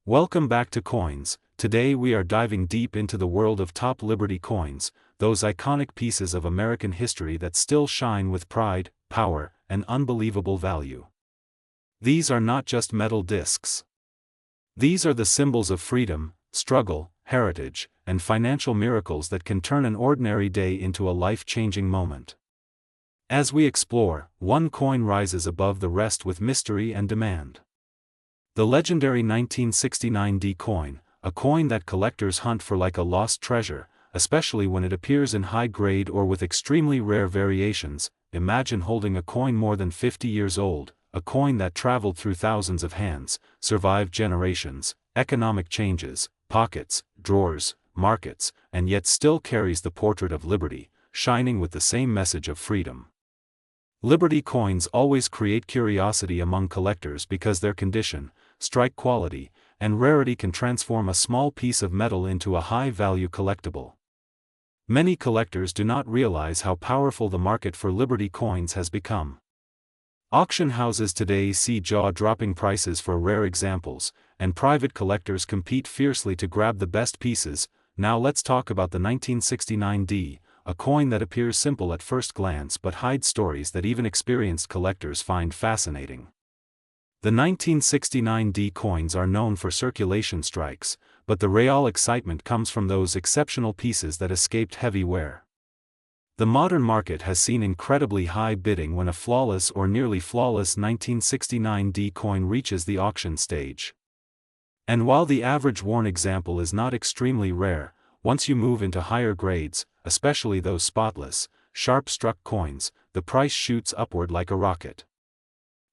Welcome back to Coins. Today we are diving deep into the world of top Liberty coins, those iconic pieces of American history that still shine with pride, power, and unbelievable value. These are not just metal discs. These are the symbols of freedom, struggle, heritage, and financial miracles that can turn an ordinary day into a life-changing moment. As we explore, one coin rises above the rest with mystery and demand. The legendary 1969 D coin, a coin that collectors hunt for like a lost treasure, especially when it appears in high grade or with extremely rare variations. Imagine holding a coin more than 50 years old, a coin that traveled through thousands of hands, survived generations, economic changes, pockets, drawers, markets, and yet still carries the portrait of liberty, shining with the same message of freedom. Liberty coins always create curiosity among collectors because their condition, strike quality, and rarity can transform a small piece of metal into a high-value collectible. Many collectors do not realize how powerful the market for Liberty coins has become. Auction houses today see jaw-dropping prices for rare examples, and private collectors compete fiercely to grab the best pieces. Now let's talk about the 1969 D, a coin that appears simple at first glance but hides stories that even experienced collectors find fascinating. The 1969 D coins are known for circulation strikes, but the real excitement comes from those exceptional pieces that escaped heavy wear. The modern market has seen incredibly high bidding when a flawless or nearly flawless 1969 D coin reaches the auction stage. And while the average worn example is not extremely rare, once you move into higher grades, especially those spotless, sharp-struck coins, the price shoots upward like a rocket.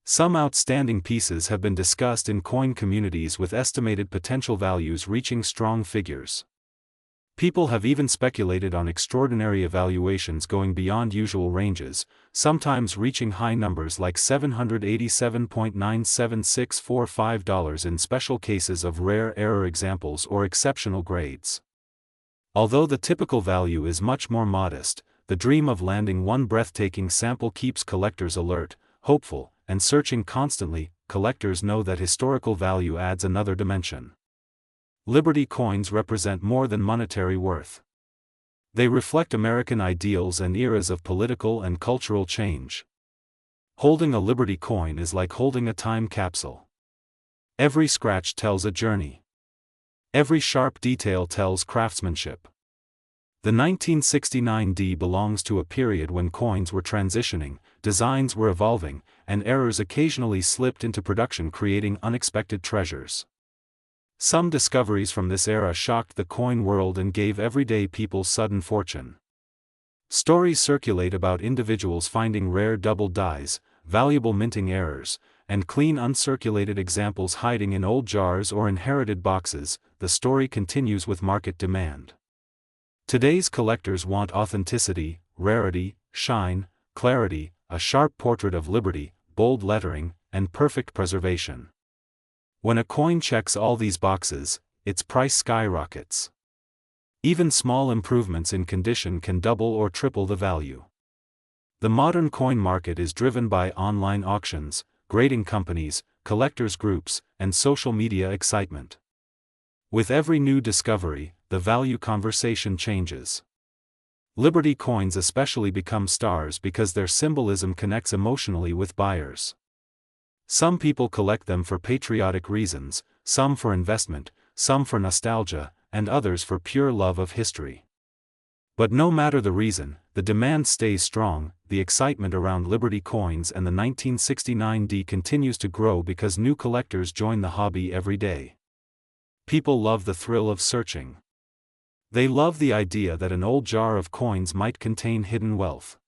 Some outstanding pieces have been discussed in coin communities with estimated potential values reaching strong figures. People have even speculated on extraordinary evaluations going beyond usual ranges, sometimes reaching high numbers like $787.97645 in special cases of rare error examples or exceptional grades. Although the typical value is much more modest, the dream of landing one breathtaking sample keeps collectors alert, hopeful, and searching constantly. Collectors know that historical value adds another dimension. Liberty coins represent more than monetary worth. They reflect American ideals and eras of political and cultural change. Holding a Liberty coin is like holding a time capsule. Every scratch tells a journey. Every sharp detail tells craftsmanship. The 1969 D belongs to a period when coins were transitioning, designs were evolving, and errors occasionally slipped into production, creating unexpected treasures. Some discoveries from this era shocked the coin world and gave everyday people sudden fortune. Stories circulate about individuals finding rare double dies, valuable minting errors, and clean uncirculated examples hiding in old jars or inherited boxes. The story continues with market demand. Today's collectors want authenticity, rarity, shine, clarity, a sharp portrait of liberty, bold lettering, and perfect preservation. When a coin checks all these boxes, its price skyrockets. Even small improvements in condition can double or triple the value. The modern coin market is driven by online auctions, grading companies, collectors groups, and social media excitement. With every new discovery, the value conversation changes. Liberty coins especially become stars because their symbolism connects emotionally with buyers. Some people collect them for patriotic reasons, some for investment, some for nostalgia, and others for pure love of history. But no matter the reason, the demand stays strong. The excitement around Liberty coins and the 1969 D continues to grow because new collectors join the hobby every day. People love the thrill of searching. They love the idea that an old jar of coins might contain hidden wealth.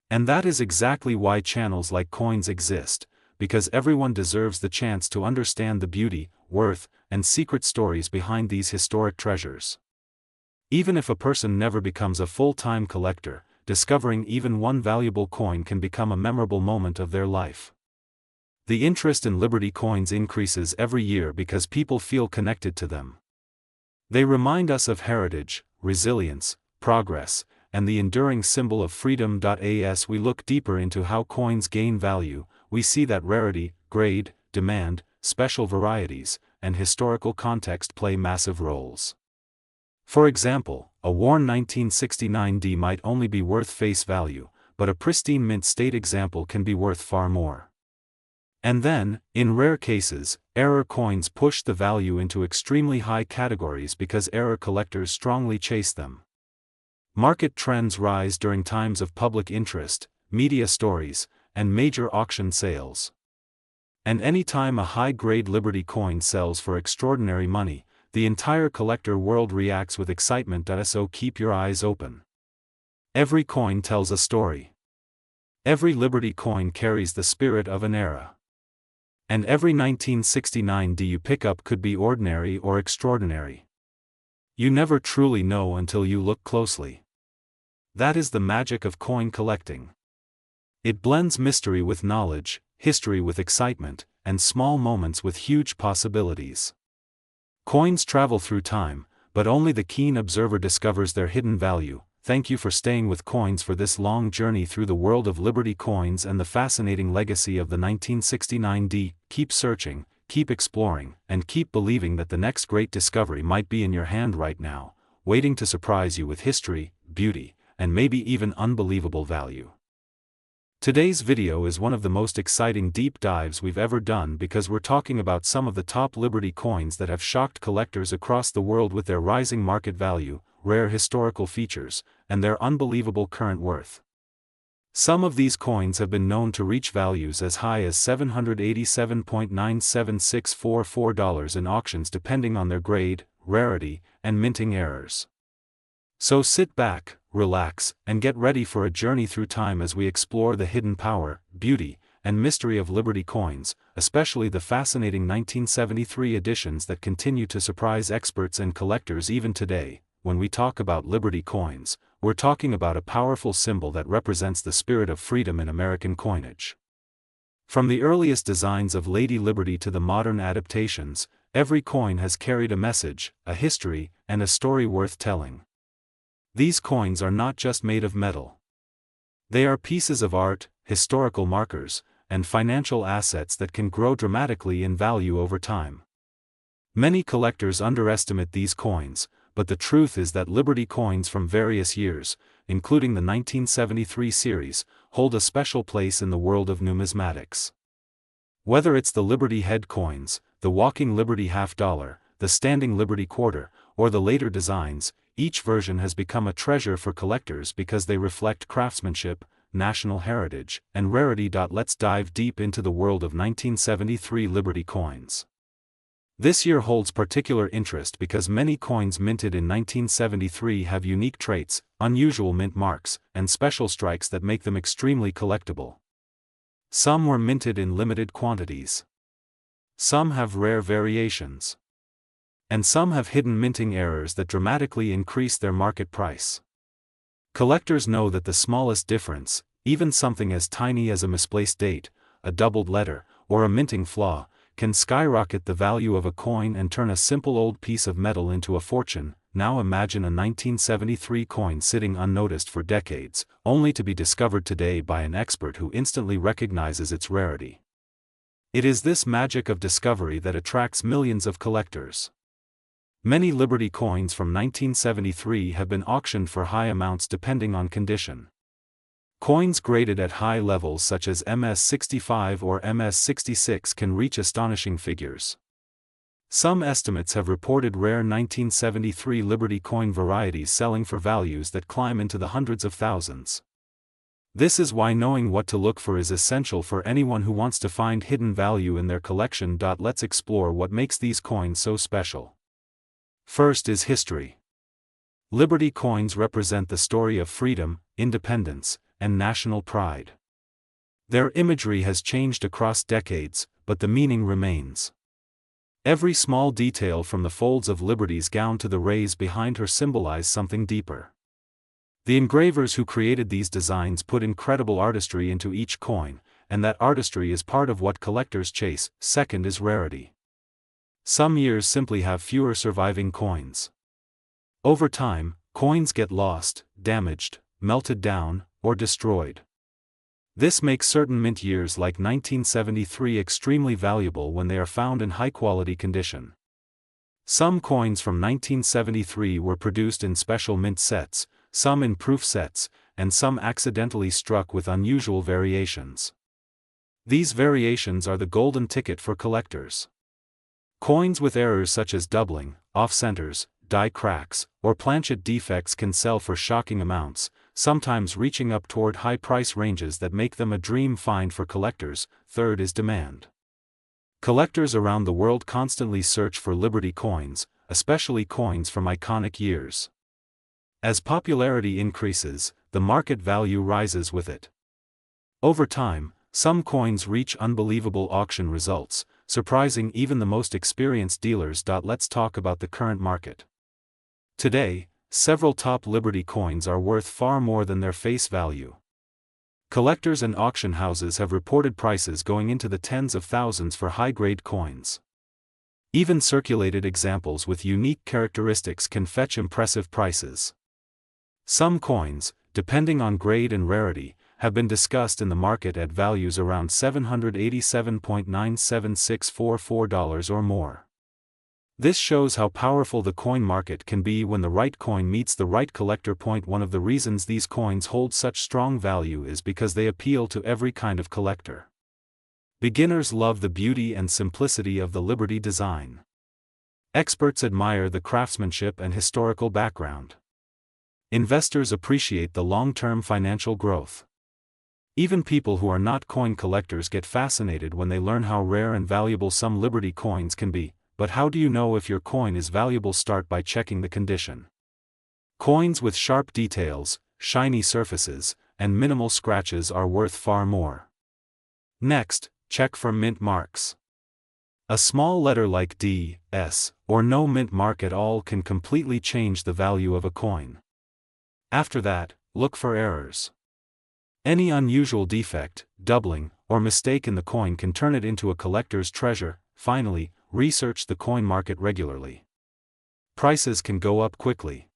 And that is exactly why channels like Coins exist, because everyone deserves the chance to understand the beauty, worth, and secret stories behind these historic treasures. Even if a person never becomes a full-time collector, discovering even one valuable coin can become a memorable moment of their life. The interest in Liberty coins increases every year because people feel connected to them. They remind us of heritage, resilience, progress, and the enduring symbol of freedom. As we look deeper into how coins gain value, we see that rarity, grade, demand, special varieties, and historical context play massive roles. For example, a worn 1969 D might only be worth face value, but a pristine mint state example can be worth far more. And then, in rare cases, error coins push the value into extremely high categories because error collectors strongly chase them. Market trends rise during times of public interest, media stories, and major auction sales. And anytime a high-grade Liberty coin sells for extraordinary money, the entire collector world reacts with excitement. So keep your eyes open. Every coin tells a story. Every Liberty coin carries the spirit of an era. And every 1969 D you pick up could be ordinary or extraordinary. You never truly know until you look closely. That is the magic of coin collecting. It blends mystery with knowledge, history with excitement, and small moments with huge possibilities. Coins travel through time, but only the keen observer discovers their hidden value. Thank you for staying with Coins for this long journey through the world of Liberty coins and the fascinating legacy of the 1969 D. Keep searching, keep exploring, and keep believing that the next great discovery might be in your hand right now, waiting to surprise you with history, beauty, and maybe even unbelievable value. Today's video is one of the most exciting deep dives we've ever done because we're talking about some of the top Liberty coins that have shocked collectors across the world with their rising market value, rare historical features, and their unbelievable current worth. Some of these coins have been known to reach values as high as $787.97644 in auctions depending on their grade, rarity, and minting errors. So sit back, relax, and get ready for a journey through time as we explore the hidden power, beauty, and mystery of Liberty coins, especially the fascinating 1973 editions that continue to surprise experts and collectors even today. When we talk about Liberty coins, we're talking about a powerful symbol that represents the spirit of freedom in American coinage. From the earliest designs of Lady Liberty to the modern adaptations, every coin has carried a message, a history, and a story worth telling. These coins are not just made of metal. They are pieces of art, historical markers, and financial assets that can grow dramatically in value over time. Many collectors underestimate these coins, but the truth is that Liberty coins from various years, including the 1973 series, hold a special place in the world of numismatics. Whether it's the Liberty head coins, the walking Liberty half-dollar, the standing Liberty quarter, or the later designs, each version has become a treasure for collectors because they reflect craftsmanship, national heritage, and rarity. Let's dive deep into the world of 1973 Liberty coins. This year holds particular interest because many coins minted in 1973 have unique traits, unusual mint marks, and special strikes that make them extremely collectible. Some were minted in limited quantities. Some have rare variations. And some have hidden minting errors that dramatically increase their market price. Collectors know that the smallest difference, even something as tiny as a misplaced date, a doubled letter, or a minting flaw, can skyrocket the value of a coin and turn a simple old piece of metal into a fortune. Now imagine a 1973 coin sitting unnoticed for decades, only to be discovered today by an expert who instantly recognizes its rarity. It is this magic of discovery that attracts millions of collectors. Many Liberty coins from 1973 have been auctioned for high amounts depending on condition. Coins graded at high levels such as MS-65 or MS-66 can reach astonishing figures. Some estimates have reported rare 1973 Liberty coin varieties selling for values that climb into the hundreds of thousands. This is why knowing what to look for is essential for anyone who wants to find hidden value in their collection. Let's explore what makes these coins so special. First is history. Liberty coins represent the story of freedom, independence, and national pride. Their imagery has changed across decades, but the meaning remains. Every small detail from the folds of Liberty's gown to the rays behind her symbolize something deeper. The engravers who created these designs put incredible artistry into each coin, and that artistry is part of what collectors chase. Second is rarity. Some years simply have fewer surviving coins. Over time, coins get lost, damaged, melted down, or destroyed. This makes certain mint years like 1973 extremely valuable when they are found in high-quality condition. Some coins from 1973 were produced in special mint sets, some in proof sets, and some accidentally struck with unusual variations. These variations are the golden ticket for collectors. Coins with errors such as doubling, off-centers, die cracks, or planchet defects can sell for shocking amounts, sometimes reaching up toward high price ranges that make them a dream find for collectors. Third is demand. Collectors around the world constantly search for Liberty coins, especially coins from iconic years. As popularity increases, the market value rises with it. Over time, some coins reach unbelievable auction results, surprising even the most experienced dealers. Let's talk about the current market. Today, several top Liberty coins are worth far more than their face value. Collectors and auction houses have reported prices going into the tens of thousands for high-grade coins. Even circulated examples with unique characteristics can fetch impressive prices. Some coins, depending on grade and rarity, have been discussed in the market at values around $787.97644 or more. This shows how powerful the coin market can be when the right coin meets the right collector. One of the reasons these coins hold such strong value is because they appeal to every kind of collector. Beginners love the beauty and simplicity of the Liberty design. Experts admire the craftsmanship and historical background. Investors appreciate the long-term financial growth. Even people who are not coin collectors get fascinated when they learn how rare and valuable some Liberty coins can be. But how do you know if your coin is valuable? Start by checking the condition. Coins with sharp details, shiny surfaces, and minimal scratches are worth far more. Next, check for mint marks. A small letter like D, S, or no mint mark at all can completely change the value of a coin. After that, look for errors. Any unusual defect, doubling, or mistake in the coin can turn it into a collector's treasure. Finally, research the coin market regularly. Prices can go up quickly.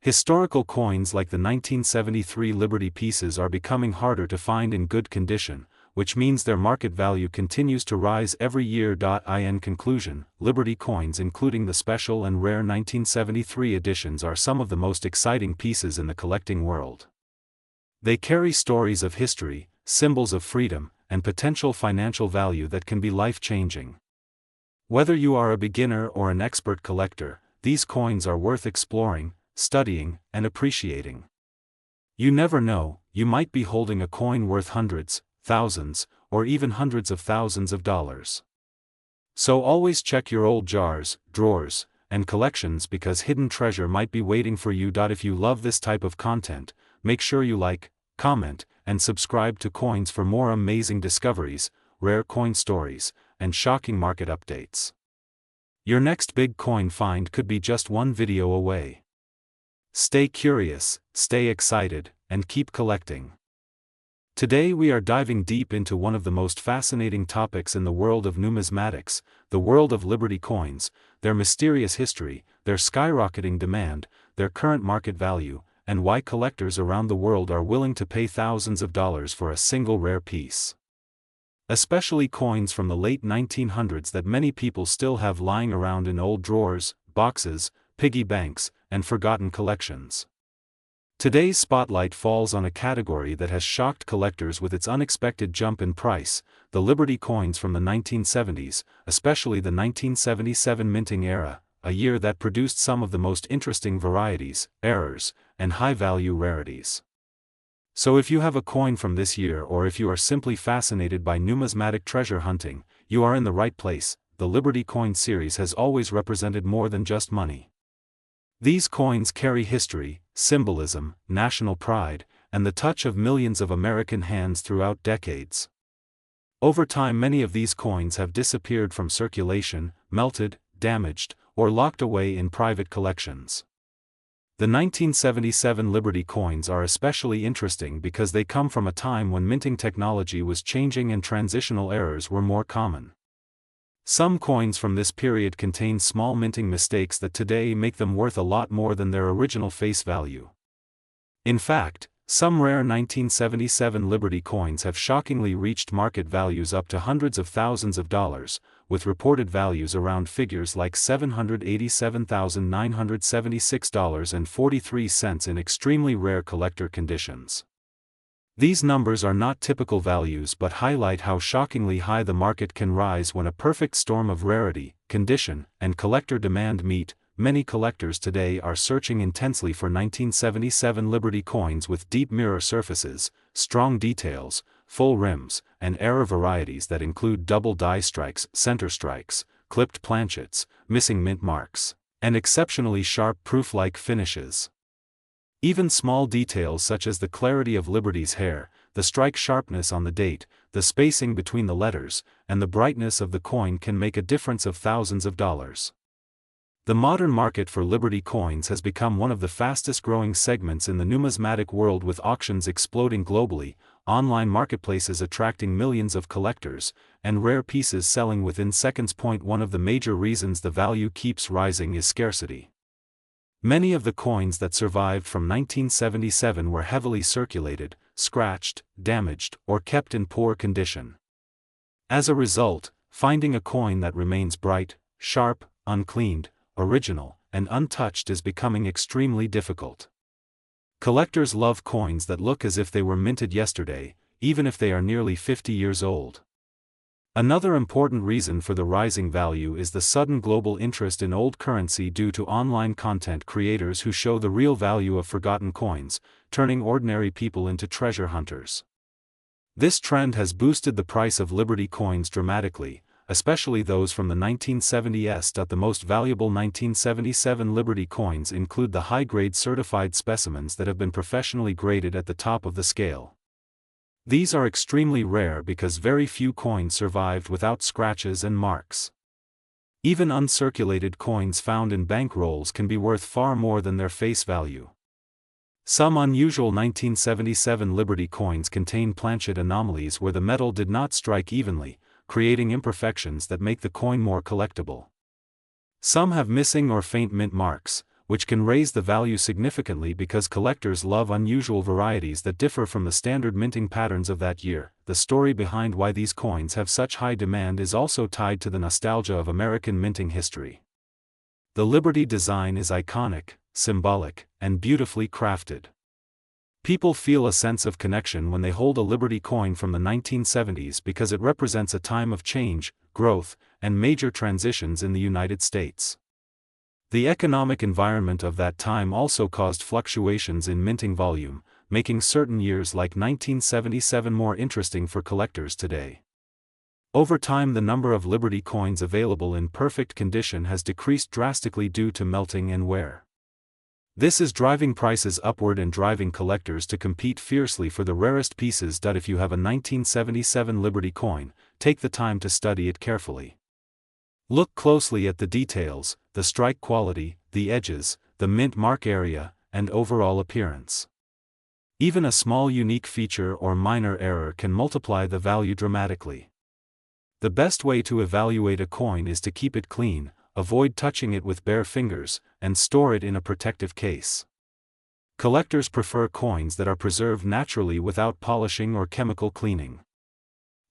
Historical coins like the 1973 Liberty pieces are becoming harder to find in good condition, which means their market value continues to rise every year. In conclusion, Liberty coins, including the special and rare 1973 editions, are some of the most exciting pieces in the collecting world. They carry stories of history, symbols of freedom, and potential financial value that can be life-changing. Whether you are a beginner or an expert collector, these coins are worth exploring, studying, and appreciating. You never know, you might be holding a coin worth hundreds, thousands, or even hundreds of thousands of dollars. So always check your old jars, drawers, and collections, because hidden treasure might be waiting for you. If you love this type of content, make sure you like, comment, and subscribe to Coins for more amazing discoveries, rare coin stories, and shocking market updates. Your next big coin find could be just one video away. Stay curious, stay excited, and keep collecting. Today we are diving deep into one of the most fascinating topics in the world of numismatics, the world of Liberty coins, their mysterious history, their skyrocketing demand, their current market value, and why collectors around the world are willing to pay thousands of dollars for a single rare piece. Especially coins from the late 1900s that many people still have lying around in old drawers, boxes, piggy banks, and forgotten collections. Today's spotlight falls on a category that has shocked collectors with its unexpected jump in price, the Liberty coins from the 1970s, especially the 1977 minting era, a year that produced some of the most interesting varieties, errors, and high-value rarities. So if you have a coin from this year, or if you are simply fascinated by numismatic treasure hunting, you are in the right place. The Liberty coin series has always represented more than just money. These coins carry history, symbolism, national pride, and the touch of millions of American hands throughout decades. Over time, many of these coins have disappeared from circulation, melted, damaged, or locked away in private collections. The 1977 Liberty coins are especially interesting because they come from a time when minting technology was changing and transitional errors were more common. Some coins from this period contain small minting mistakes that today make them worth a lot more than their original face value. In fact, Some rare 1977 Liberty coins have shockingly reached market values up to hundreds of thousands of dollars, with reported values around figures like $787,976.43 in extremely rare collector conditions. These numbers are not typical values but highlight how shockingly high the market can rise when a perfect storm of rarity, condition, and collector demand meet. Many collectors today are searching intensely for 1977 Liberty coins with deep mirror surfaces, strong details, full rims, and error varieties that include double die strikes, center strikes, clipped planchets, missing mint marks, and exceptionally sharp proof-like finishes. Even small details such as the clarity of Liberty's hair, the strike sharpness on the date, the spacing between the letters, and the brightness of the coin can make a difference of thousands of dollars. The modern market for Liberty coins has become one of the fastest-growing segments in the numismatic world, with auctions exploding globally, online marketplaces attracting millions of collectors, and rare pieces selling within seconds. One of the major reasons the value keeps rising is scarcity. Many of the coins that survived from 1977 were heavily circulated, scratched, damaged, or kept in poor condition. As a result, finding a coin that remains bright, sharp, uncleaned, original, and untouched is becoming extremely difficult. Collectors love coins that look as if they were minted yesterday, even if they are nearly 50 years old. Another important reason for the rising value is the sudden global interest in old currency due to online content creators who show the real value of forgotten coins, turning ordinary people into treasure hunters. This trend has boosted the price of Liberty coins dramatically, especially those from the 1970s. The most valuable 1977 Liberty coins include the high-grade certified specimens that have been professionally graded at the top of the scale. These are extremely rare because very few coins survived without scratches and marks. Even uncirculated coins found in bank rolls can be worth far more than their face value. Some unusual 1977 Liberty coins contain planchet anomalies where the metal did not strike evenly, creating imperfections that make the coin more collectible. Some have missing or faint mint marks, which can raise the value significantly because collectors love unusual varieties that differ from the standard minting patterns of that year. The story behind why these coins have such high demand is also tied to the nostalgia of American minting history. The Liberty design is iconic, symbolic, and beautifully crafted. People feel a sense of connection when they hold a Liberty coin from the 1970s because it represents a time of change, growth, and major transitions in the United States. The economic environment of that time also caused fluctuations in minting volume, making certain years like 1977 more interesting for collectors today. Over time, the number of Liberty coins available in perfect condition has decreased drastically due to melting and wear. This is driving prices upward and driving collectors to compete fiercely for the rarest pieces. If you have a 1977 Liberty coin, take the time to study it carefully. Look closely at the details, the strike quality, the edges, the mint mark area, and overall appearance. Even a small unique feature or minor error can multiply the value dramatically. The best way to evaluate a coin is to keep it clean, avoid touching it with bare fingers, and store it in a protective case. Collectors prefer coins that are preserved naturally without polishing or chemical cleaning.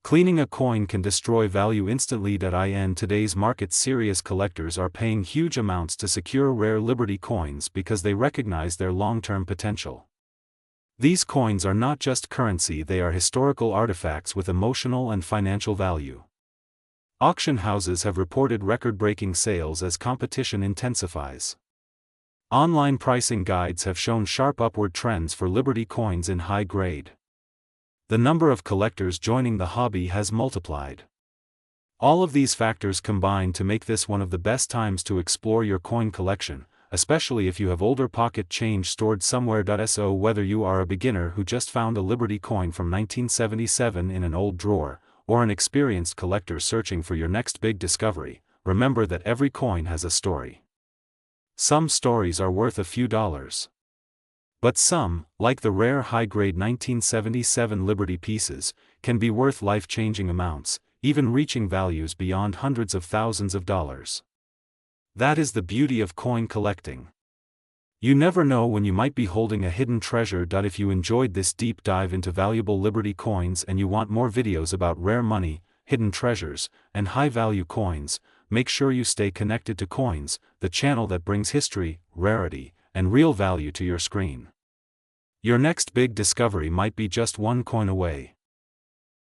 Cleaning a coin can destroy value instantly. In today's market, serious collectors are paying huge amounts to secure rare Liberty coins because they recognize their long-term potential. These coins are not just currency, they are historical artifacts with emotional and financial value. Auction houses have reported record-breaking sales as competition intensifies. Online pricing guides have shown sharp upward trends for Liberty coins in high grade. The number of collectors joining the hobby has multiplied. All of these factors combine to make this one of the best times to explore your coin collection, especially if you have older pocket change stored somewhere. So whether you are a beginner who just found a Liberty coin from 1977 in an old drawer, or an experienced collector searching for your next big discovery, remember that every coin has a story. Some stories are worth a few dollars. But some, like the rare high-grade 1977 Liberty pieces, can be worth life-changing amounts, even reaching values beyond hundreds of thousands of dollars. That is the beauty of coin collecting. You never know when you might be holding a hidden treasure. If you enjoyed this deep dive into valuable Liberty coins and you want more videos about rare money, hidden treasures, and high-value coins, make sure you stay connected to Coins, the channel that brings history, rarity, and real value to your screen. Your next big discovery might be just one coin away.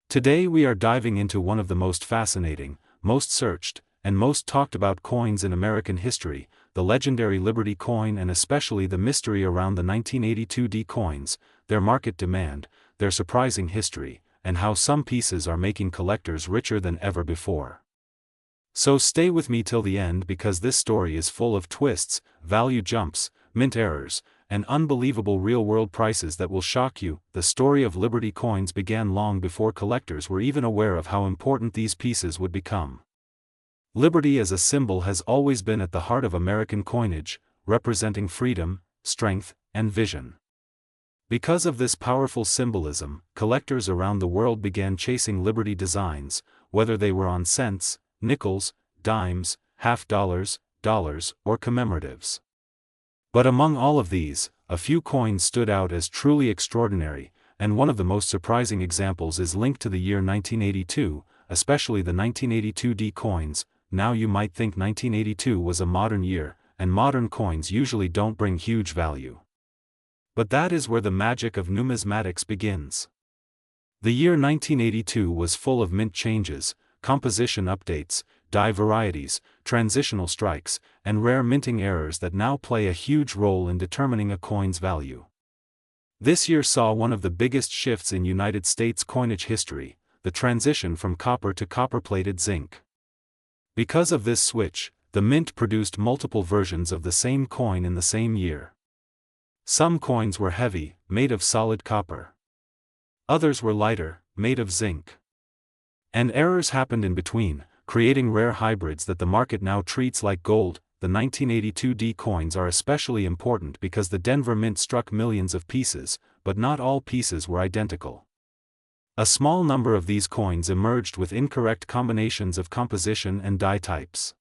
Today we are diving into one of the most fascinating, most searched, and most talked about coins in American history, the legendary Liberty coin, and especially the mystery around the 1982 D coins, their market demand, their surprising history, and how some pieces are making collectors richer than ever before. So stay with me till the end because this story is full of twists, value jumps, mint errors, and unbelievable real-world prices that will shock you. The story of Liberty coins began long before collectors were even aware of how important these pieces would become. Liberty as a symbol has always been at the heart of American coinage, representing freedom, strength, and vision. Because of this powerful symbolism, collectors around the world began chasing Liberty designs, whether they were on cents, nickels, dimes, half dollars, or commemoratives. But among all of these, a few coins stood out as truly extraordinary, and one of the most surprising examples is linked to the year 1982, especially the 1982 D coins. Now you might think 1982 was a modern year, and modern coins usually don't bring huge value. But that is where the magic of numismatics begins. The year 1982 was full of mint changes, composition updates, die varieties, transitional strikes, and rare minting errors that now play a huge role in determining a coin's value. This year saw one of the biggest shifts in United States coinage history, the transition from copper to copper-plated zinc. Because of this switch, the mint produced multiple versions of the same coin in the same year. Some coins were heavy, made of solid copper. Others were lighter, made of zinc. And errors happened in between, creating rare hybrids that the market now treats like gold. The 1982 D coins are especially important because the Denver Mint struck millions of pieces, but not all pieces were identical. A small number of these coins emerged with incorrect combinations of composition and die types.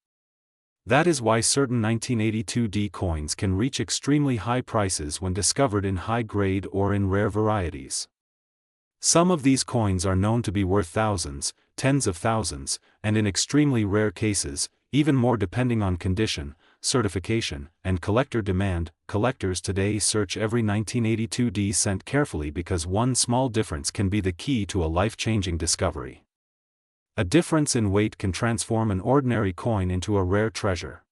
That is why certain 1982 D coins can reach extremely high prices when discovered in high grade or in rare varieties. Some of these coins are known to be worth thousands, tens of thousands, and in extremely rare cases, even more depending on condition, certification, and collector demand. Collectors today search every 1982 D cent carefully because one small difference can be the key to a life-changing discovery. A difference in weight can transform an ordinary coin into a rare treasure.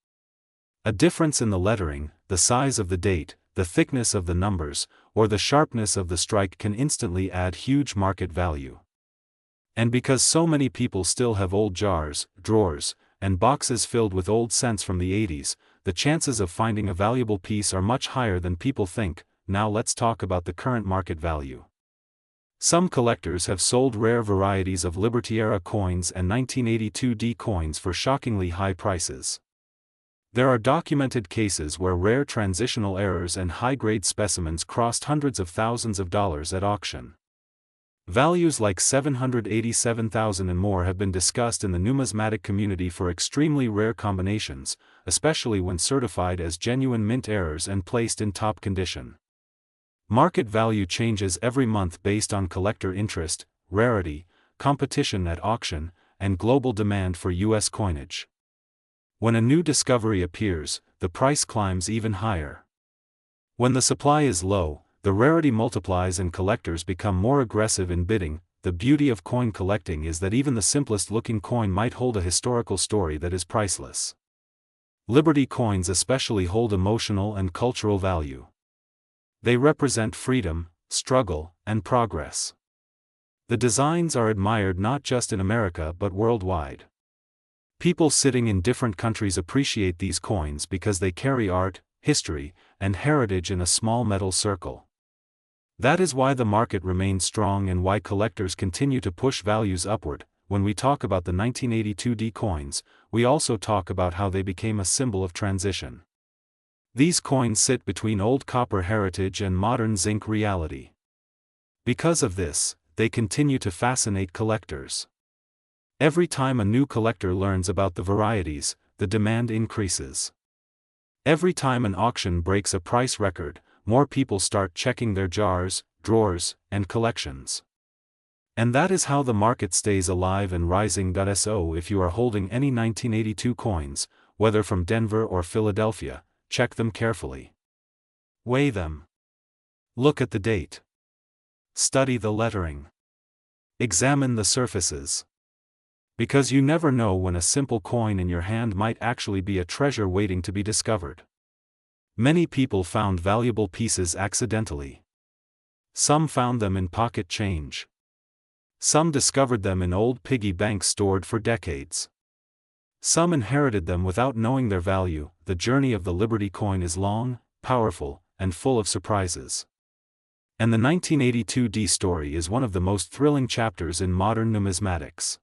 A difference in the lettering, the size of the date, the thickness of the numbers, or the sharpness of the strike can instantly add huge market value. And because so many people still have old jars, drawers, and boxes filled with old cents from the 80s, the chances of finding a valuable piece are much higher than people think. Now let's talk about the current market value. Some collectors have sold rare varieties of Liberty-era coins and 1982 D coins for shockingly high prices. There are documented cases where rare transitional errors and high-grade specimens crossed hundreds of thousands of dollars at auction. Values like $787,000 and more have been discussed in the numismatic community for extremely rare combinations, especially when certified as genuine mint errors and placed in top condition. Market value changes every month based on collector interest, rarity, competition at auction, and global demand for U.S. coinage. When a new discovery appears, the price climbs even higher. When the supply is low, the rarity multiplies and collectors become more aggressive in bidding. The beauty of coin collecting is that even the simplest looking coin might hold a historical story that is priceless. Liberty coins especially hold emotional and cultural value. They represent freedom, struggle, and progress. The designs are admired not just in America but worldwide. People sitting in different countries appreciate these coins because they carry art, history, and heritage in a small metal circle. That is why the market remains strong and why collectors continue to push values upward. When we talk about the 1982 D coins, we also talk about how they became a symbol of transition. These coins sit between old copper heritage and modern zinc reality. Because of this, they continue to fascinate collectors. Every time a new collector learns about the varieties, the demand increases. Every time an auction breaks a price record, more people start checking their jars, drawers, and collections. And that is how the market stays alive and rising. So if you are holding any 1982 coins, whether from Denver or Philadelphia, check them carefully. Weigh them. Look at the date. Study the lettering. Examine the surfaces. Because you never know when a simple coin in your hand might actually be a treasure waiting to be discovered. Many people found valuable pieces accidentally. Some found them in pocket change. Some discovered them in old piggy banks stored for decades. Some inherited them without knowing their value. The journey of the Liberty coin is long, powerful, and full of surprises. And the 1982D story is one of the most thrilling chapters in modern numismatics.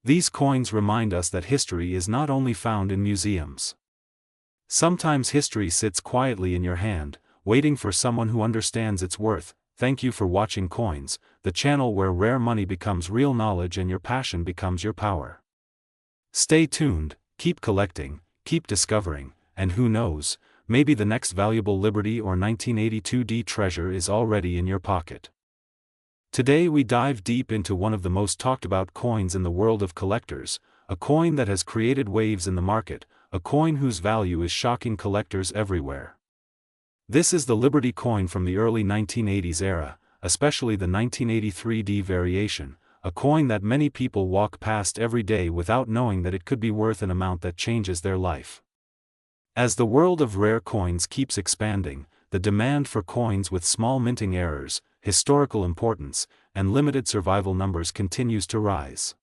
These coins remind us that history is not only found in museums. Sometimes history sits quietly in your hand, waiting for someone who understands its worth. Thank you for watching Coins, the channel where rare money becomes real knowledge and your passion becomes your power. Stay tuned, keep collecting, keep discovering, and who knows, maybe the next valuable Liberty or 1982D treasure is already in your pocket. Today we dive deep into one of the most talked about coins in the world of collectors, a coin that has created waves in the market, a coin whose value is shocking collectors everywhere. This is the Liberty coin from the early 1980s era, especially the 1983D variation, a coin that many people walk past every day without knowing that it could be worth an amount that changes their life. As the world of rare coins keeps expanding, the demand for coins with small minting errors, historical importance, and limited survival numbers continues to rise.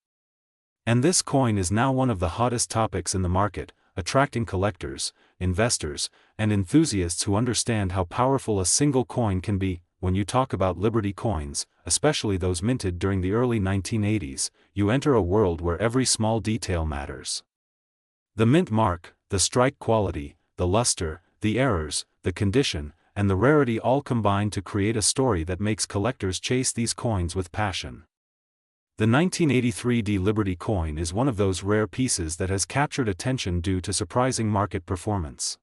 And this coin is now one of the hottest topics in the market, attracting collectors, investors, and enthusiasts who understand how powerful a single coin can be. When you talk about Liberty coins, especially those minted during the early 1980s, you enter a world where every small detail matters. The mint mark, the strike quality, the luster, the errors, the condition, and the rarity all combine to create a story that makes collectors chase these coins with passion. The 1983D Liberty coin is one of those rare pieces that has captured attention due to surprising market performance.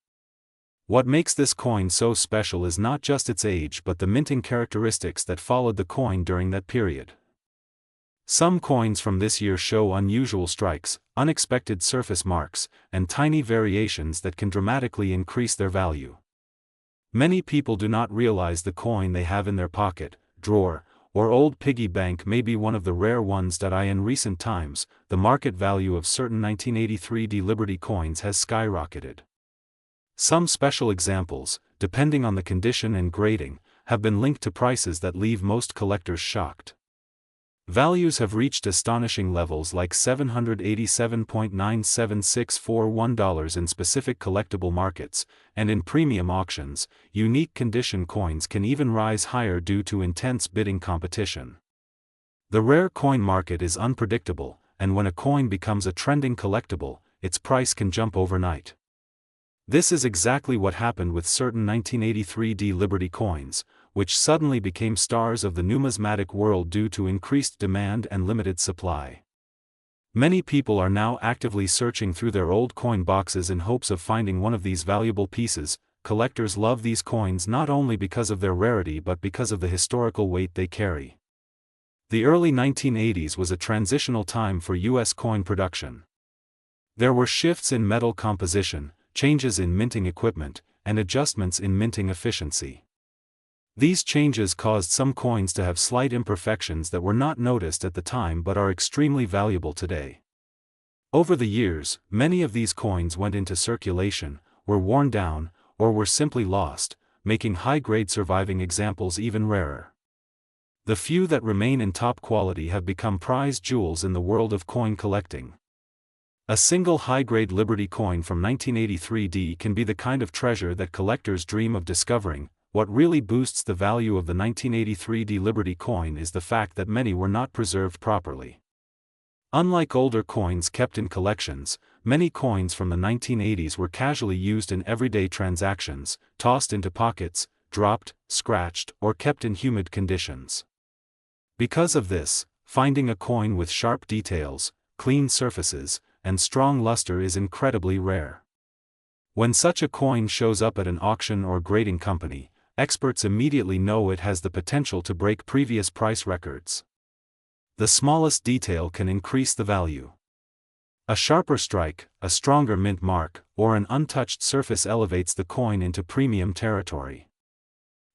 What makes this coin so special is not just its age but the minting characteristics that followed the coin during that period. Some coins from this year show unusual strikes, unexpected surface marks, and tiny variations that can dramatically increase their value. Many people do not realize the coin they have in their pocket, drawer, or old piggy bank may be one of the rare ones that in recent times, the market value of certain 1983D Liberty coins has skyrocketed. Some special examples, depending on the condition and grading, have been linked to prices that leave most collectors shocked. Values have reached astonishing levels like $787.97641 in specific collectible markets, and in premium auctions, unique condition coins can even rise higher due to intense bidding competition. The rare coin market is unpredictable, and when a coin becomes a trending collectible, its price can jump overnight. This is exactly what happened with certain 1983D Liberty coins, which suddenly became stars of the numismatic world due to increased demand and limited supply. Many people are now actively searching through their old coin boxes in hopes of finding one of these valuable pieces. Collectors love these coins not only because of their rarity but because of the historical weight they carry. The early 1980s was a transitional time for U.S. coin production. There were shifts in metal composition, changes in minting equipment, and adjustments in minting efficiency. These changes caused some coins to have slight imperfections that were not noticed at the time but are extremely valuable today. Over the years, many of these coins went into circulation, were worn down, or were simply lost, making high-grade surviving examples even rarer. The few that remain in top quality have become prized jewels in the world of coin collecting. A single high-grade Liberty coin from 1983D can be the kind of treasure that collectors dream of discovering. What really boosts the value of the 1983D Liberty coin is the fact that many were not preserved properly. Unlike older coins kept in collections, many coins from the 1980s were casually used in everyday transactions, tossed into pockets, dropped, scratched, or kept in humid conditions. Because of this, finding a coin with sharp details, clean surfaces, and strong luster is incredibly rare. When such a coin shows up at an auction or grading company, experts immediately know it has the potential to break previous price records. The smallest detail can increase the value. A sharper strike, a stronger mint mark, or an untouched surface elevates the coin into premium territory.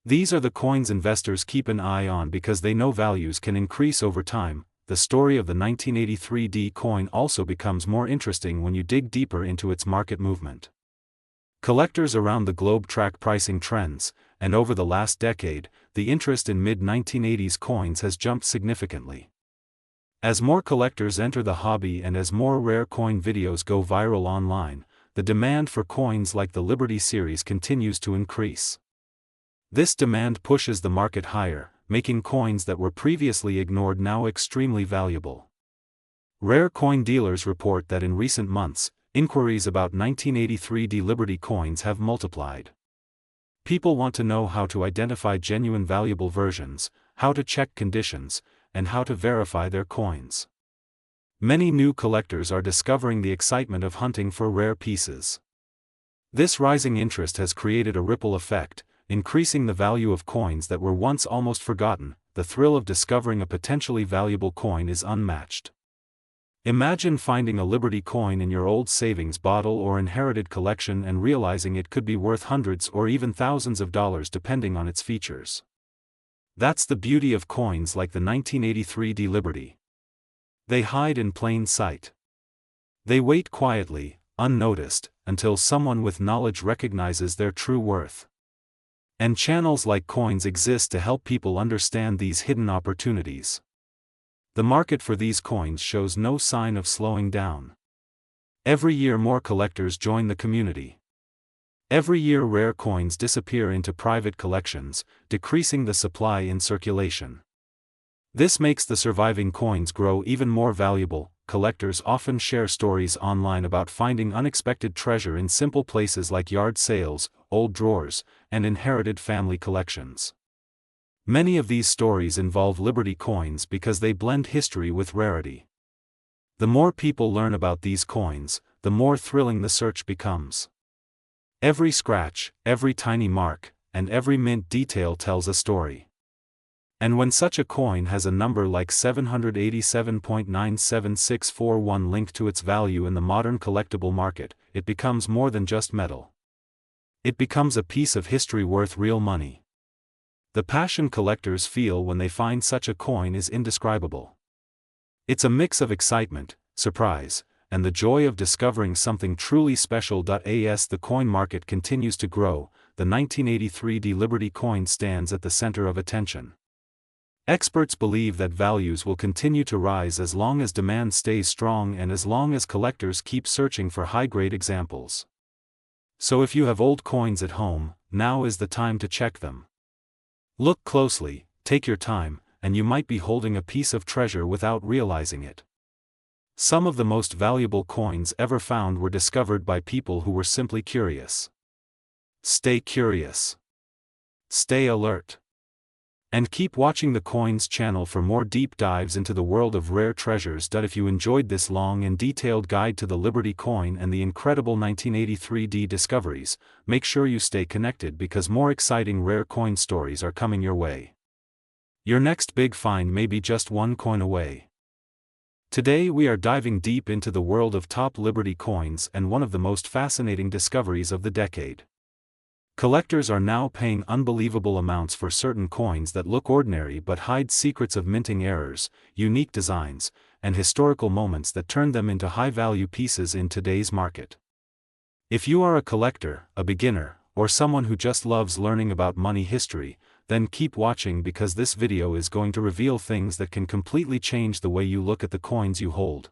These are the coins investors keep an eye on because they know values can increase over time. The story of the 1983 D coin also becomes more interesting when you dig deeper into its market movement. Collectors around the globe track pricing trends, and over the last decade, the interest in mid-1980s coins has jumped significantly. As more collectors enter the hobby and as more rare coin videos go viral online, the demand for coins like the Liberty series continues to increase. This demand pushes the market higher, making coins that were previously ignored now extremely valuable. Rare coin dealers report that in recent months, inquiries about 1983 D Liberty coins have multiplied. People want to know how to identify genuine valuable versions, how to check conditions, and how to verify their coins. Many new collectors are discovering the excitement of hunting for rare pieces. This rising interest has created a ripple effect, increasing the value of coins that were once almost forgotten. The thrill of discovering a potentially valuable coin is unmatched. Imagine finding a Liberty coin in your old savings bottle or inherited collection and realizing it could be worth hundreds or even thousands of dollars depending on its features. That's the beauty of coins like the 1983 D Liberty. They hide in plain sight. They wait quietly, unnoticed, until someone with knowledge recognizes their true worth. And channels like Coins exist to help people understand these hidden opportunities. The market for these coins shows no sign of slowing down. Every year more collectors join the community. Every year rare coins disappear into private collections, decreasing the supply in circulation. This makes the surviving coins grow even more valuable. Collectors often share stories online about finding unexpected treasure in simple places like yard sales, old drawers, and inherited family collections. Many of these stories involve Liberty coins because they blend history with rarity. The more people learn about these coins, the more thrilling the search becomes. Every scratch, every tiny mark, and every mint detail tells a story. And when such a coin has a number like 787.97641 linked to its value in the modern collectible market, it becomes more than just metal. It becomes a piece of history worth real money. The passion collectors feel when they find such a coin is indescribable. It's a mix of excitement, surprise, and the joy of discovering something truly special. As the coin market continues to grow, the 1983 D Liberty coin stands at the center of attention. Experts believe that values will continue to rise as long as demand stays strong and as long as collectors keep searching for high-grade examples. So if you have old coins at home, now is the time to check them. Look closely, take your time, and you might be holding a piece of treasure without realizing it. Some of the most valuable coins ever found were discovered by people who were simply curious. Stay curious. Stay alert. And keep watching the Coins channel for more deep dives into the world of rare treasures. If you enjoyed this long and detailed guide to the Liberty coin and the incredible 1983 D discoveries, make sure you stay connected because more exciting rare coin stories are coming your way. Your next big find may be just one coin away. Today we are diving deep into the world of top Liberty coins and one of the most fascinating discoveries of the decade. Collectors are now paying unbelievable amounts for certain coins that look ordinary but hide secrets of minting errors, unique designs, and historical moments that turn them into high-value pieces in today's market. If you are a collector, a beginner, or someone who just loves learning about money history, then keep watching because this video is going to reveal things that can completely change the way you look at the coins you hold.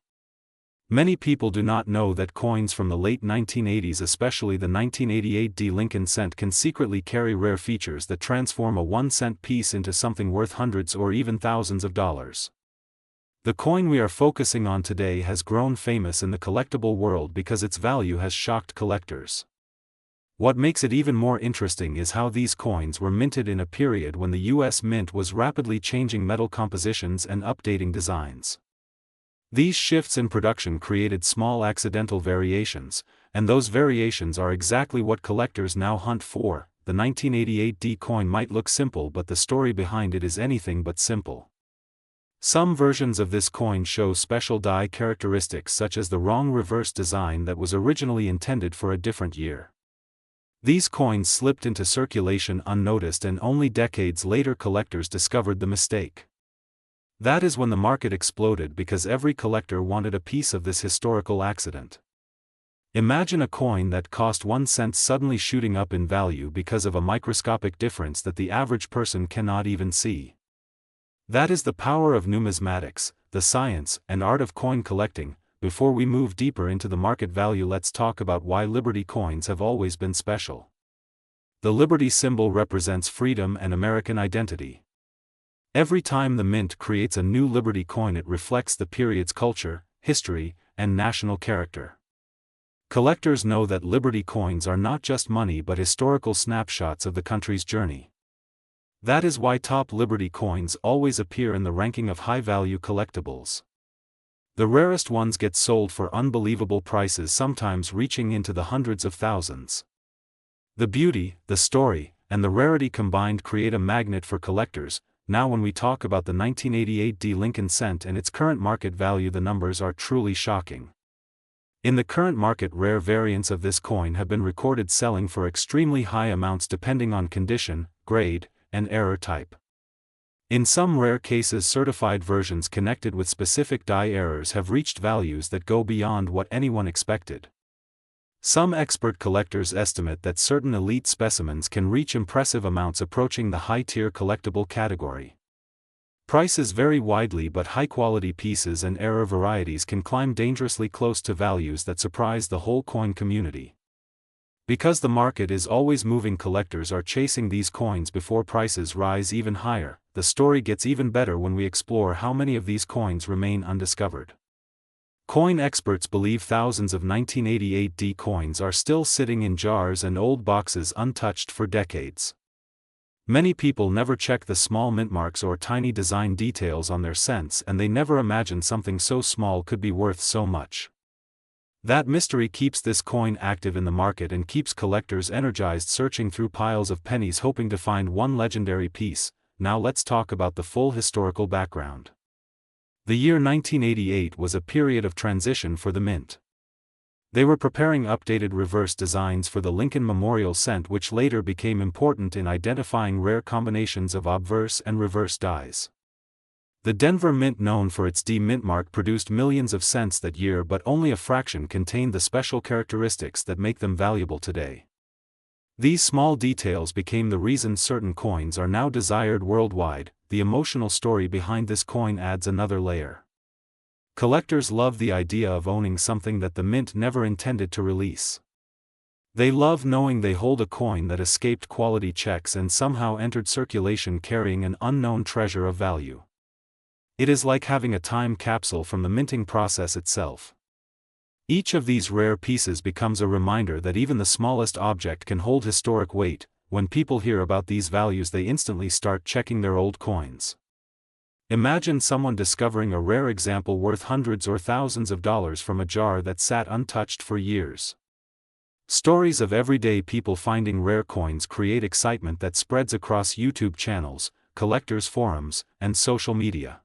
Many people do not know that coins from the late 1980s, especially the 1988 D Lincoln cent, can secretly carry rare features that transform a 1-cent piece into something worth hundreds or even thousands of dollars. The coin we are focusing on today has grown famous in the collectible world because its value has shocked collectors. What makes it even more interesting is how these coins were minted in a period when the U.S. Mint was rapidly changing metal compositions and updating designs. These shifts in production created small accidental variations, and those variations are exactly what collectors now hunt for. The 1988 D coin might look simple, but the story behind it is anything but simple. Some versions of this coin show special die characteristics such as the wrong reverse design that was originally intended for a different year. These coins slipped into circulation unnoticed, and only decades later collectors discovered the mistake. That is when the market exploded, because every collector wanted a piece of this historical accident. Imagine a coin that cost 1 cent suddenly shooting up in value because of a microscopic difference that the average person cannot even see. That is the power of numismatics, the science and art of coin collecting. Before we move deeper into the market value, let's talk about why Liberty coins have always been special. The Liberty symbol represents freedom and American identity. Every time the mint creates a new Liberty coin, it reflects the period's culture, history, and national character. Collectors know that Liberty coins are not just money but historical snapshots of the country's journey. That is why top Liberty coins always appear in the ranking of high-value collectibles. The rarest ones get sold for unbelievable prices, sometimes reaching into the hundreds of thousands. The beauty, the story, and the rarity combined create a magnet for collectors. Now when we talk about the 1988 D Lincoln cent and its current market value, the numbers are truly shocking. In the current market, rare variants of this coin have been recorded selling for extremely high amounts depending on condition, grade, and error type. In some rare cases, certified versions connected with specific die errors have reached values that go beyond what anyone expected. Some expert collectors estimate that certain elite specimens can reach impressive amounts, approaching the high-tier collectible category. Prices vary widely, but high-quality pieces and error varieties can climb dangerously close to values that surprise the whole coin community. Because the market is always moving, collectors are chasing these coins before prices rise even higher. The story gets even better when we explore how many of these coins remain undiscovered. Coin experts believe thousands of 1988 D coins are still sitting in jars and old boxes untouched for decades. Many people never check the small mint marks or tiny design details on their cents, and they never imagined something so small could be worth so much. That mystery keeps this coin active in the market and keeps collectors energized, searching through piles of pennies hoping to find one legendary piece. Now let's talk about the full historical background. The year 1988 was a period of transition for the mint. They were preparing updated reverse designs for the Lincoln Memorial cent, which later became important in identifying rare combinations of obverse and reverse dies. The Denver Mint, known for its D mint mark, produced millions of cents that year, but only a fraction contained the special characteristics that make them valuable today. These small details became the reason certain coins are now desired worldwide. The emotional story behind this coin adds another layer. Collectors love the idea of owning something that the mint never intended to release. They love knowing they hold a coin that escaped quality checks and somehow entered circulation carrying an unknown treasure of value. It is like having a time capsule from the minting process itself. Each of these rare pieces becomes a reminder that even the smallest object can hold historic weight. When people hear about these values, they instantly start checking their old coins. Imagine someone discovering a rare example worth hundreds or thousands of dollars from a jar that sat untouched for years. Stories of everyday people finding rare coins create excitement that spreads across YouTube channels, collectors' forums, and social media.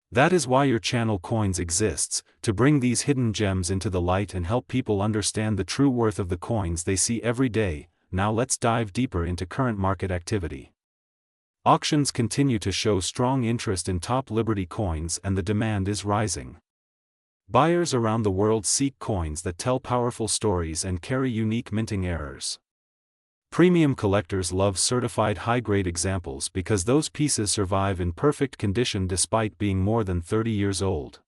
That is why your channel Coins exists, to bring these hidden gems into the light and help people understand the true worth of the coins they see every day. Now let's dive deeper into current market activity. Auctions continue to show strong interest in top Liberty coins, and the demand is rising. Buyers around the world seek coins that tell powerful stories and carry unique minting errors. Premium collectors love certified high-grade examples because those pieces survive in perfect condition despite being more than 30 years old.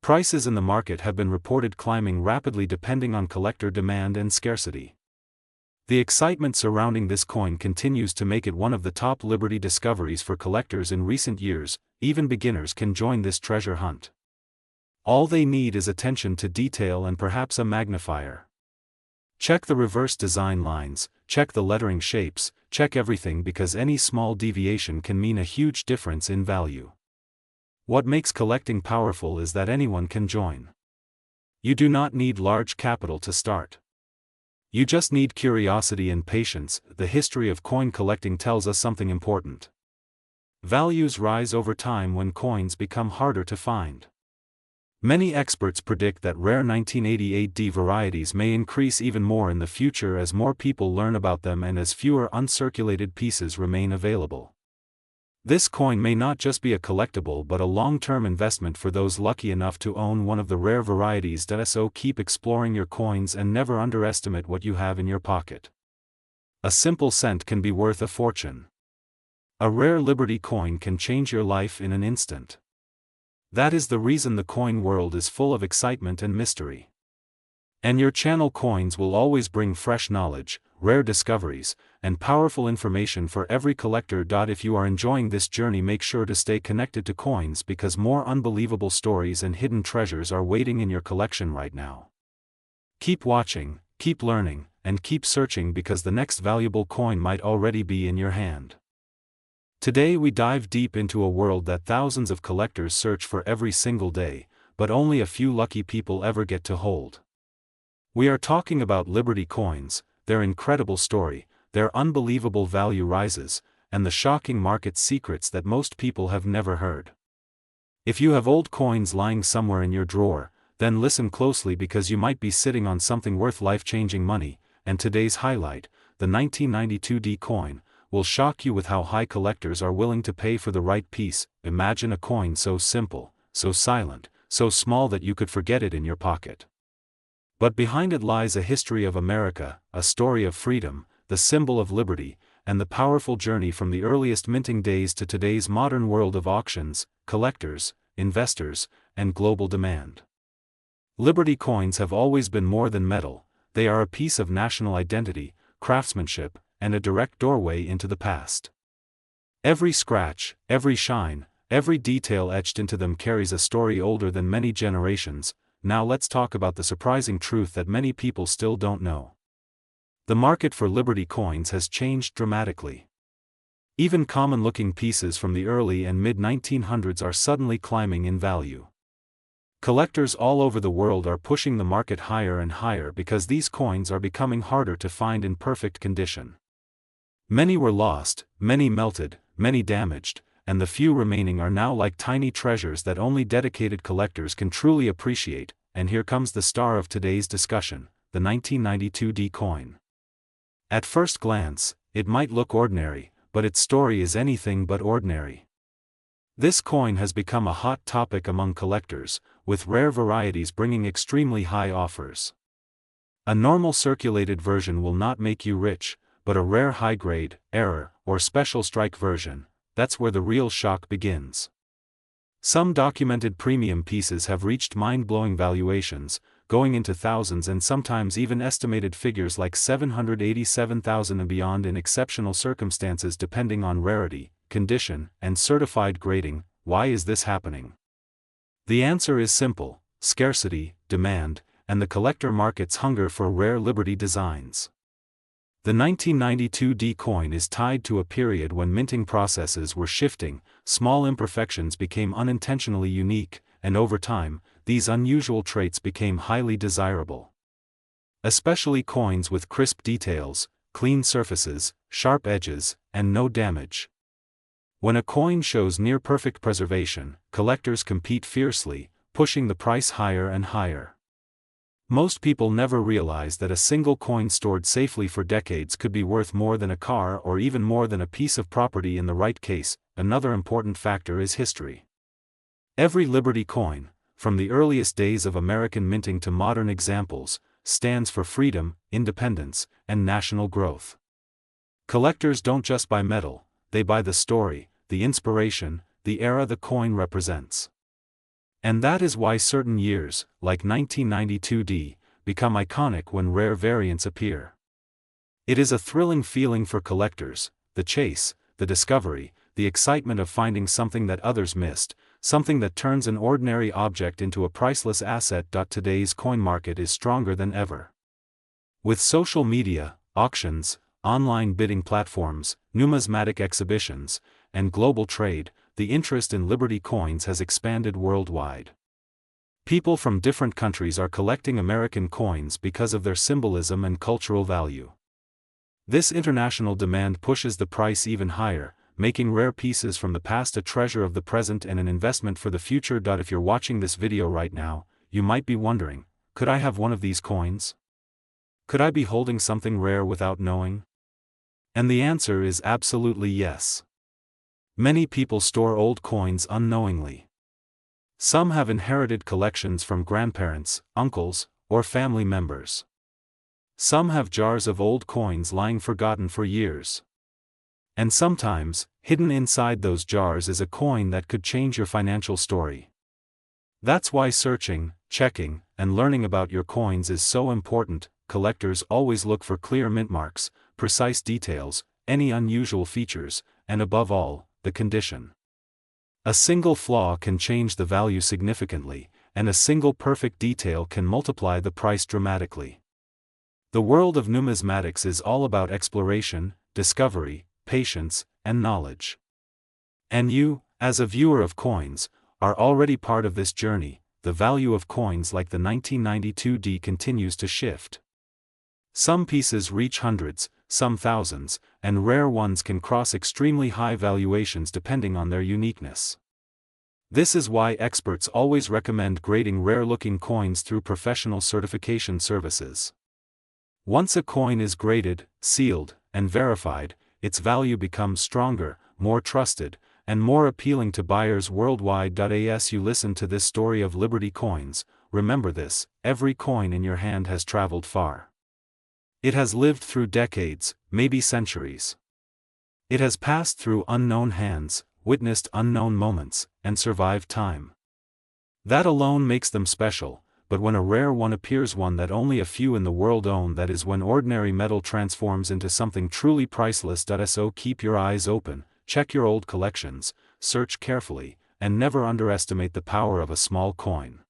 Prices in the market have been reported climbing rapidly depending on collector demand and scarcity. The excitement surrounding this coin continues to make it one of the top Liberty discoveries for collectors in recent years. Even beginners can join this treasure hunt. All they need is attention to detail and perhaps a magnifier. Check the reverse design lines, check the lettering shapes, check everything, because any small deviation can mean a huge difference in value. What makes collecting powerful is that anyone can join. You do not need large capital to start. You just need curiosity and patience. The history of coin collecting tells us something important. Values rise over time when coins become harder to find. Many experts predict that rare 1988D varieties may increase even more in the future as more people learn about them and as fewer uncirculated pieces remain available. This coin may not just be a collectible but a long-term investment for those lucky enough to own one of the rare varieties. So keep exploring your coins and never underestimate what you have in your pocket. A simple cent can be worth a fortune. A rare Liberty coin can change your life in an instant. That is the reason the coin world is full of excitement and mystery. And your channel Coins will always bring fresh knowledge, rare discoveries, and powerful information for every collector. If you are enjoying this journey, make sure to stay connected to Coins because more unbelievable stories and hidden treasures are waiting in your collection right now. Keep watching, keep learning, and keep searching because the next valuable coin might already be in your hand. Today we dive deep into a world that thousands of collectors search for every single day, but only a few lucky people ever get to hold. We are talking about Liberty coins, their incredible story, their unbelievable value rises, and the shocking market secrets that most people have never heard. If you have old coins lying somewhere in your drawer, then listen closely because you might be sitting on something worth life-changing money, and today's highlight, the 1992D coin, will shock you with how high collectors are willing to pay for the right piece. Imagine a coin so simple, so silent, so small that you could forget it in your pocket. But behind it lies a history of America, a story of freedom, the symbol of liberty, and the powerful journey from the earliest minting days to today's modern world of auctions, collectors, investors, and global demand. Liberty coins have always been more than metal, they are a piece of national identity, craftsmanship, and a direct doorway into the past. Every scratch, every shine, every detail etched into them carries a story older than many generations. Now let's talk about the surprising truth that many people still don't know. The market for Liberty coins has changed dramatically. Even common-looking pieces from the early and mid-1900s are suddenly climbing in value. Collectors all over the world are pushing the market higher and higher because these coins are becoming harder to find in perfect condition. Many were lost, many melted, many damaged, and the few remaining are now like tiny treasures that only dedicated collectors can truly appreciate. And here comes the star of today's discussion, the 1992D coin. At first glance, it might look ordinary, but its story is anything but ordinary. This coin has become a hot topic among collectors, with rare varieties bringing extremely high offers. A normal circulated version will not make you rich, but a rare high-grade, error, or special strike version, that's where the real shock begins. Some documented premium pieces have reached mind-blowing valuations, going into thousands and sometimes even estimated figures like $787,000 and beyond in exceptional circumstances depending on rarity, condition, and certified grading. Why is this happening? The answer is simple: scarcity, demand, and the collector market's hunger for rare Liberty designs. The 1992D coin is tied to a period when minting processes were shifting, small imperfections became unintentionally unique, and over time, these unusual traits became highly desirable. Especially coins with crisp details, clean surfaces, sharp edges, and no damage. When a coin shows near-perfect preservation, collectors compete fiercely, pushing the price higher and higher. Most people never realize that a single coin stored safely for decades could be worth more than a car or even more than a piece of property in the right case. Another important factor is history. Every Liberty coin, from the earliest days of American minting to modern examples, stands for freedom, independence, and national growth. Collectors don't just buy metal, they buy the story, the inspiration, the era the coin represents. And that is why certain years, like 1992D, become iconic when rare variants appear. It is a thrilling feeling for collectors, the chase, the discovery, the excitement of finding something that others missed, something that turns an ordinary object into a priceless asset. Today's coin market is stronger than ever. With social media, auctions, online bidding platforms, numismatic exhibitions, and global trade, the interest in Liberty coins has expanded worldwide. People from different countries are collecting American coins because of their symbolism and cultural value. This international demand pushes the price even higher, making rare pieces from the past a treasure of the present and an investment for the future. If you're watching this video right now, you might be wondering, could I have one of these coins? Could I be holding something rare without knowing? And the answer is absolutely yes. Many people store old coins unknowingly. Some have inherited collections from grandparents, uncles, or family members. Some have jars of old coins lying forgotten for years. And sometimes, hidden inside those jars is a coin that could change your financial story. That's why searching, checking, and learning about your coins is so important. Collectors always look for clear mint marks, precise details, any unusual features, and above all, the condition. A single flaw can change the value significantly, and a single perfect detail can multiply the price dramatically. The world of numismatics is all about exploration, discovery, patience, and knowledge. And you, as a viewer of coins, are already part of this journey. The value of coins like the 1992D continues to shift. Some pieces reach hundreds, some thousands, and rare ones can cross extremely high valuations depending on their uniqueness. This is why experts always recommend grading rare-looking coins through professional certification services. Once a coin is graded, sealed, and verified, its value becomes stronger, more trusted, and more appealing to buyers worldwide. As you listen to this story of Liberty coins, remember this: every coin in your hand has traveled far. It has lived through decades, maybe centuries. It has passed through unknown hands, witnessed unknown moments, and survived time. That alone makes them special, but when a rare one appears, one that only a few in the world own, that is when ordinary metal transforms into something truly priceless. So keep your eyes open, check your old collections, search carefully, and never underestimate the power of a small coin.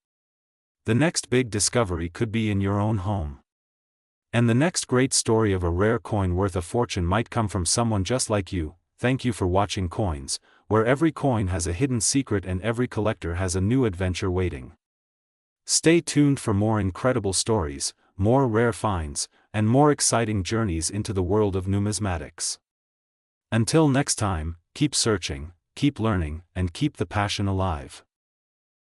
The next big discovery could be in your own home. And the next great story of a rare coin worth a fortune might come from someone just like you. Thank you for watching Coins, where every coin has a hidden secret and every collector has a new adventure waiting. Stay tuned for more incredible stories, more rare finds, and more exciting journeys into the world of numismatics. Until next time, keep searching, keep learning, and keep the passion alive.